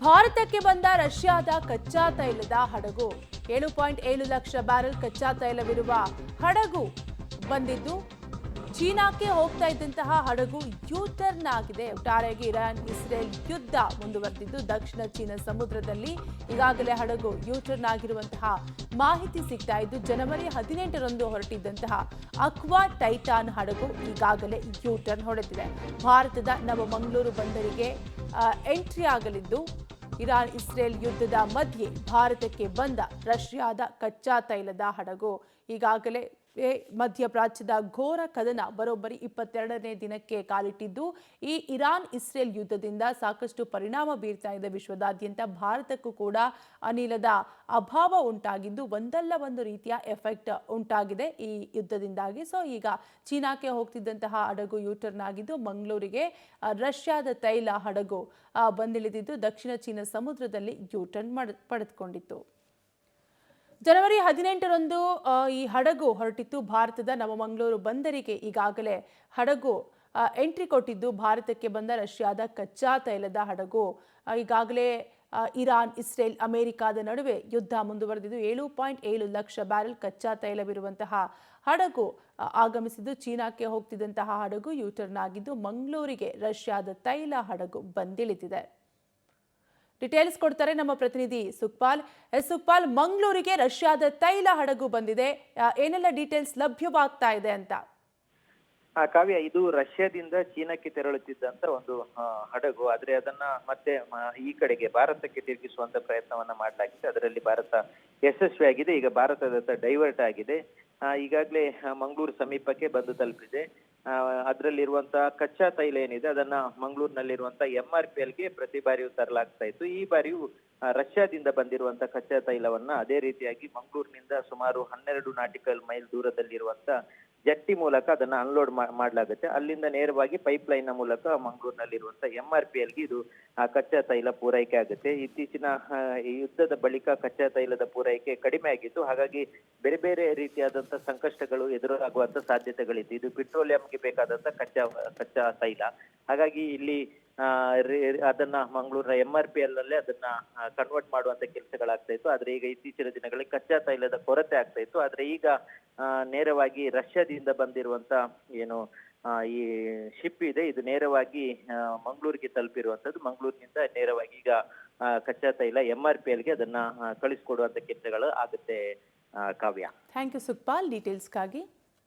ಭಾರತಕ್ಕೆ ಬಂದ ರಷ್ಯಾದ ಕಚ್ಚಾ ತೈಲದ ಹಡಗು 7.7 ಲಕ್ಷ ಬ್ಯಾರೆಲ್ ಕಚ್ಚಾ ತೈಲವಿರುವ ಹಡಗು ಬಂದಿದ್ದು ಚೀನಾಕ್ಕೆ ಹೋಗ್ತಾ ಇದ್ದಂತಹ ಹಡಗು ಯೂಟರ್ನ್ ಆಗಿದೆ. ಒಟ್ಟಾರೆಯಾಗಿ ಇರಾನ್ ಇಸ್ರೇಲ್ ಯುದ್ಧ ಮುಂದುವರೆದಿದ್ದು ದಕ್ಷಿಣ ಚೀನಾ ಸಮುದ್ರದಲ್ಲಿ ಈಗಾಗಲೇ ಹಡಗು ಯೂಟರ್ನ್ ಆಗಿರುವಂತಹ ಮಾಹಿತಿ ಸಿಗ್ತಾ ಇದ್ದು ಜನವರಿ 18ರಂದು ಹೊರಟಿದ್ದಂತಹ ಅಕ್ವಾ ಟೈಟಾನ್ ಹಡಗು ಈಗಾಗಲೇ ಯೂಟರ್ನ್ ಹೊಡೆದಿದೆ. ಭಾರತದ ನವಮಂಗಳೂರು ಬಂದರಿಗೆ ಎಂಟ್ರಿ ಆಗಲಿದ್ದು ಇರಾನ್ ಇಸ್ರೇಲ್ ಯುದ್ಧದ ಮಧ್ಯೆ ಭಾರತಕ್ಕೆ ಬಂದ ರಷ್ಯಾದ ಕಚ್ಚಾ ತೈಲದ ಹಡಗು ಈಗಾಗಲೇ ಮಧ್ಯಪ್ರಾಚ್ಯದ ಘೋರ ಕದನ ಬರೋಬ್ಬರಿ 22ನೇ ದಿನಕ್ಕೆ ಕಾಲಿಟ್ಟಿದ್ದು ಈ ಇರಾನ್ ಇಸ್ರೇಲ್ ಯುದ್ಧದಿಂದ ಸಾಕಷ್ಟು ಪರಿಣಾಮ ಬೀರ್ತಾ ಇದೆ ವಿಶ್ವದಾದ್ಯಂತ. ಭಾರತಕ್ಕೂ ಕೂಡ ಅನಿಲದ ಅಭಾವ ಉಂಟಾಗಿದ್ದು ಒಂದಲ್ಲ ಒಂದು ರೀತಿಯ ಎಫೆಕ್ಟ್ ಉಂಟಾಗಿದೆ ಈ ಯುದ್ಧದಿಂದಾಗಿ. ಸೊ ಈಗ ಚೀನಾಕ್ಕೆ ಹೋಗ್ತಿದ್ದಂತಹ ಹಡಗು ಯೂಟರ್ನ್ ಆಗಿದ್ದು ಮಂಗಳೂರಿಗೆ ರಷ್ಯಾದ ತೈಲ ಹಡಗು ಬಂದಿಳಿದಿದ್ದು ದಕ್ಷಿಣ ಚೀನಾ ಸಮುದ್ರದಲ್ಲಿ ಯೂಟರ್ನ್ ಪಡೆದುಕೊಂಡಿತ್ತು. ಜನವರಿ 18ರಂದು ಈ ಹಡಗು ಹೊರಟಿತ್ತು. ಭಾರತದ ನವಮಂಗಳೂರು ಬಂದರಿಗೆ ಈಗಾಗಲೇ ಹಡಗು ಎಂಟ್ರಿ ಕೊಟ್ಟಿದ್ದು ಭಾರತಕ್ಕೆ ಬಂದ ರಷ್ಯಾದ ಕಚ್ಚಾ ತೈಲದ ಹಡಗು ಈಗಾಗಲೇ ಇರಾನ್ ಇಸ್ರೇಲ್ ಅಮೆರಿಕಾದ ನಡುವೆ ಯುದ್ಧ ಮುಂದುವರೆದಿದ್ದು 7.7 ಲಕ್ಷ ಬ್ಯಾರೆಲ್ ಕಚ್ಚಾ ತೈಲವಿರುವಂತಹ ಹಡಗು ಆಗಮಿಸಿದ್ದು ಚೀನಾಕ್ಕೆ ಹೋಗ್ತಿದ್ದಂತಹ ಹಡಗು ಯೂಟರ್ನ್ ಆಗಿದ್ದು ಮಂಗಳೂರಿಗೆ ರಷ್ಯಾದ ತೈಲ ಹಡಗು ಬಂದಿಳಿದಿದೆ. ಡಿಟೇಲ್ಸ್ ಕೊಡ್ತಾರೆ ನಮ್ಮ ಪ್ರತಿನಿಧಿ ಸುಕ್ಪಾಲ್. ಸುಕ್ಪಾಲ್, ಮಂಗಳೂರಿಗೆ ರಷ್ಯಾದ ತೈಲ ಹಡಗು ಬಂದಿದೆ, ಏನೆಲ್ಲ ಡೀಟೇಲ್ಸ್ ಲಭ್ಯವಾಗ್ತಾ ಇದೆ ಅಂತ? ಕಾವ್ಯ, ಇದು ರಷ್ಯಾದಿಂದ ಚೀನಾಕ್ಕೆ ತೆರಳುತ್ತಿದ್ದಂತ ಒಂದು ಹಡಗು. ಆದ್ರೆ ಅದನ್ನ ಮತ್ತೆ ಈ ಕಡೆಗೆ ಭಾರತಕ್ಕೆ ತಿರುಗಿಸುವಂತ ಪ್ರಯತ್ನವನ್ನ ಮಾಡಲಾಗಿದೆ. ಅದರಲ್ಲಿ ಭಾರತ ಯಶಸ್ವಿಯಾಗಿದೆ. ಈಗ ಭಾರತದತ್ತ ಡೈವರ್ಟ್ ಆಗಿದೆ. ಈಗಾಗಲೇ ಮಂಗಳೂರು ಸಮೀಪಕ್ಕೆ ಬಂದು ತಲುಪಿದೆ. ಅದರಲ್ಲಿರುವಂತಹ ಕಚ್ಚಾ ತೈಲ ಏನಿದೆ ಅದನ್ನ ಮಂಗಳೂರಿನಲ್ಲಿರುವಂತಹ MRPLಗೆ ಪ್ರತಿ ಬಾರಿಯೂ ತರಲಾಗ್ತಾ ಇತ್ತು. ಈ ಬಾರಿಯೂ ರಷ್ಯಾದಿಂದ ಬಂದಿರುವಂತಹ ಕಚ್ಚಾ ತೈಲವನ್ನ ಅದೇ ರೀತಿಯಾಗಿ ಮಂಗಳೂರಿನಿಂದ ಸುಮಾರು 12 ನಾಟಿಕಲ್ ಮೈಲ್ ದೂರದಲ್ಲಿರುವಂತ ಜಟ್ಟಿ ಮೂಲಕ ಅದನ್ನ ಅನ್ಲೋಡ್ ಮಾಡ್ಲಾಗುತ್ತೆ. ಅಲ್ಲಿಂದ ನೇರವಾಗಿ ಪೈಪ್ ಲೈನ್ ನ ಮೂಲಕ ಮಂಗಳೂರಿನಲ್ಲಿರುವಂತಹ MRPLಗೆ ಇದು ಕಚ್ಚಾ ತೈಲ ಪೂರೈಕೆ ಆಗುತ್ತೆ. ಇತ್ತೀಚಿನ ಯುದ್ಧದ ಬಳಿಕ ಕಚ್ಚಾ ತೈಲದ ಪೂರೈಕೆ ಕಡಿಮೆ ಆಗಿತ್ತು. ಹಾಗಾಗಿ ಬೇರೆ ಬೇರೆ ರೀತಿಯಾದಂತಹ ಸಂಕಷ್ಟಗಳು ಎದುರಾಗುವಂತ ಸಾಧ್ಯತೆಗಳಿತ್ತು. ಇದು ಪೆಟ್ರೋಲಿಯಂಗೆ ಬೇಕಾದಂತ ಕಚ್ಚಾ ತೈಲ. ಹಾಗಾಗಿ ಇಲ್ಲಿ ಅದನ್ನ ಮಂಗಳೂರಿನ MRPL ಅಲ್ಲೇ ಅದನ್ನ ಕನ್ವರ್ಟ್ ಮಾಡುವಂತ ಕೆಲಸಗಳಾಗ್ತಾ ಇತ್ತು. ಆದ್ರೆ ಈಗ ಇತ್ತೀಚಿನ ದಿನಗಳಲ್ಲಿ ಕಚ್ಚಾ ತೈಲದ ಕೊರತೆ ಆಗ್ತಾ ಇತ್ತು. ಆದ್ರೆ ಈಗ ನೇರವಾಗಿ ರಷ್ಯಾದಿಂದ ಬಂದಿರುವಂತ ಏನು ಈ ಶಿಪ್ ಇದೆ ಇದು ನೇರವಾಗಿ ಮಂಗಳೂರಿಗೆ ತಲುಪಿರುವಂತದ್ದು. ಮಂಗಳೂರಿನಿಂದ ನೇರವಾಗಿ ಈಗ ಕಚ್ಚಾ ತೈಲ MRPLಗೆ ಅದನ್ನ ಕಳಿಸ್ಕೊಡುವಂತ ಕೆಲಸಗಳು ಆಗುತ್ತೆ. ಕಾವ್ಯ, ಥ್ಯಾಂಕ್ ಯು ಸುಕ್ಪಾಲ್ ಡೀಟೇಲ್ಸ್ಗಾಗಿ.